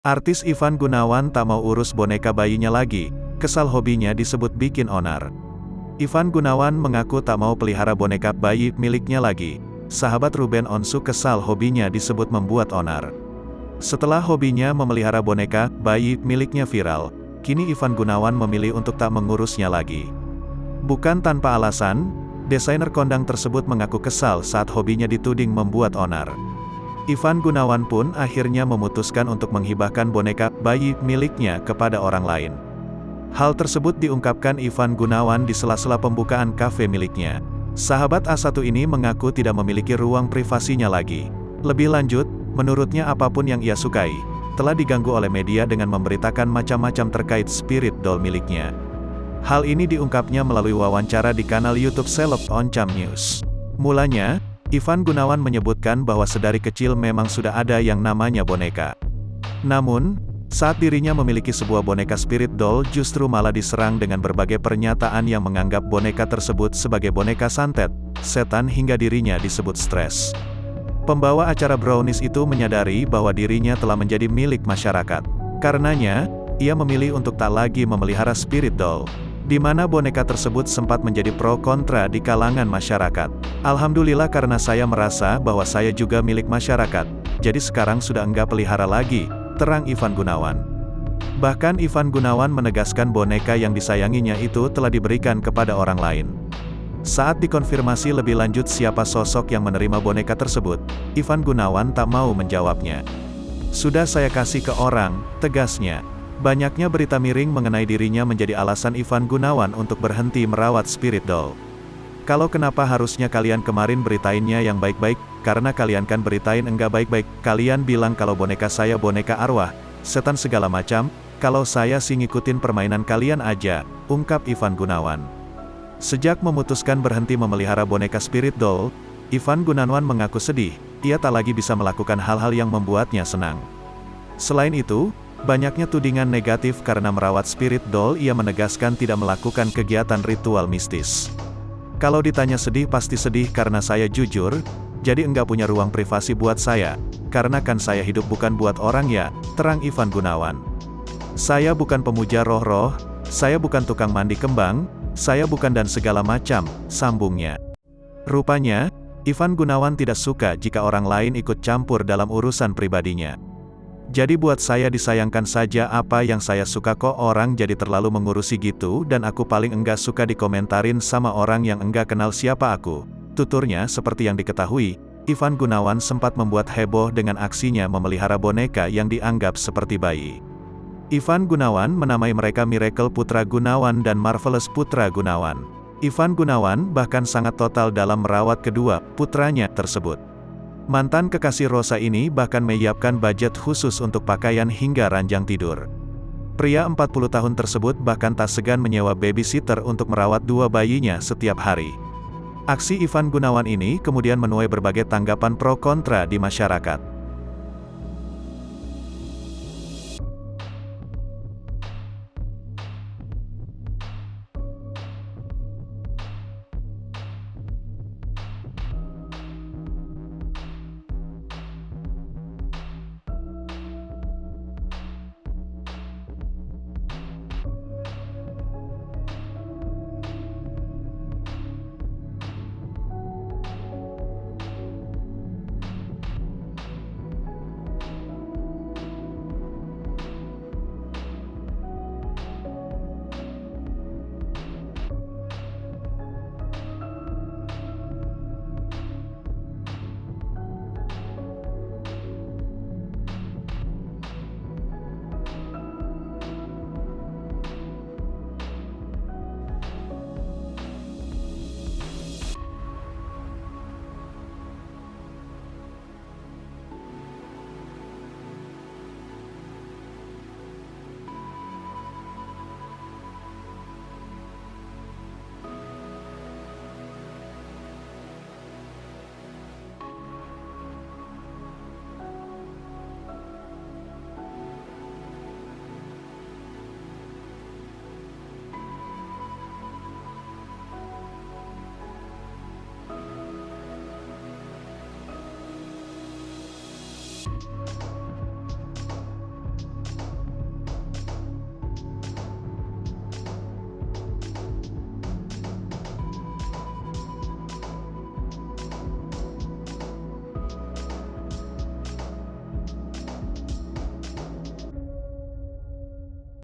Artis Ivan Gunawan tak mau urus boneka bayinya lagi, kesal hobinya disebut bikin onar. Ivan Gunawan mengaku tak mau pelihara boneka bayi miliknya lagi. Sahabat Ruben Onsu kesal hobinya disebut membuat onar. Setelah hobinya memelihara boneka bayi miliknya viral, kini Ivan Gunawan memilih untuk tak mengurusnya lagi. Bukan tanpa alasan, desainer kondang tersebut mengaku kesal saat hobinya dituding membuat onar. Ivan Gunawan pun akhirnya memutuskan untuk menghibahkan boneka bayi miliknya kepada orang lain. Hal tersebut diungkapkan Ivan Gunawan di sela-sela pembukaan kafe miliknya. Sahabat A1 ini mengaku tidak memiliki ruang privasinya lagi. Lebih lanjut, menurutnya apapun yang ia sukai, telah diganggu oleh media dengan memberitakan macam-macam terkait spirit doll miliknya. Hal ini diungkapnya melalui wawancara di kanal YouTube Seleb Oncam News. Mulanya, Ivan Gunawan menyebutkan bahwa sedari kecil memang sudah ada yang namanya boneka. Namun, saat dirinya memiliki sebuah boneka spirit doll justru malah diserang dengan berbagai pernyataan yang menganggap boneka tersebut sebagai boneka santet, setan hingga dirinya disebut stres. Pembawa acara Brownies itu menyadari bahwa dirinya telah menjadi milik masyarakat. Karenanya, ia memilih untuk tak lagi memelihara spirit doll, di mana boneka tersebut sempat menjadi pro kontra di kalangan masyarakat. Alhamdulillah karena saya merasa bahwa saya juga milik masyarakat, jadi sekarang sudah enggak pelihara lagi, terang Ivan Gunawan. Bahkan Ivan Gunawan menegaskan boneka yang disayanginya itu telah diberikan kepada orang lain. Saat dikonfirmasi lebih lanjut siapa sosok yang menerima boneka tersebut, Ivan Gunawan tak mau menjawabnya. Sudah saya kasih ke orang, tegasnya. Banyaknya berita miring mengenai dirinya menjadi alasan Ivan Gunawan untuk berhenti merawat spirit doll. Kalau kenapa harusnya kalian kemarin beritainnya yang baik-baik, karena kalian kan beritain enggak baik-baik, kalian bilang kalau boneka saya boneka arwah, setan segala macam, kalau saya sih ngikutin permainan kalian aja, ungkap Ivan Gunawan. Sejak memutuskan berhenti memelihara boneka spirit doll, Ivan Gunawan mengaku sedih, ia tak lagi bisa melakukan hal-hal yang membuatnya senang. Selain itu, banyaknya tudingan negatif karena merawat spirit doll, ia menegaskan tidak melakukan kegiatan ritual mistis. Kalau ditanya sedih pasti sedih karena saya jujur, jadi enggak punya ruang privasi buat saya, karena kan saya hidup bukan buat orang ya, terang Ivan Gunawan. Saya bukan pemuja roh-roh, saya bukan tukang mandi kembang, saya bukan dan segala macam, sambungnya. Rupanya, Ivan Gunawan tidak suka jika orang lain ikut campur dalam urusan pribadinya. Jadi buat saya disayangkan saja apa yang saya suka kok orang jadi terlalu mengurusi gitu dan aku paling enggak suka dikomentarin sama orang yang enggak kenal siapa aku. Tuturnya seperti yang diketahui, Ivan Gunawan sempat membuat heboh dengan aksinya memelihara boneka yang dianggap seperti bayi. Ivan Gunawan menamai mereka Miracle Putra Gunawan dan Marvelous Putra Gunawan. Ivan Gunawan bahkan sangat total dalam merawat kedua putranya tersebut. Mantan kekasih Rosa ini bahkan menyiapkan budget khusus untuk pakaian hingga ranjang tidur. Pria 40 tahun tersebut bahkan tak segan menyewa babysitter untuk merawat dua bayinya setiap hari. Aksi Ivan Gunawan ini kemudian menuai berbagai tanggapan pro kontra di masyarakat.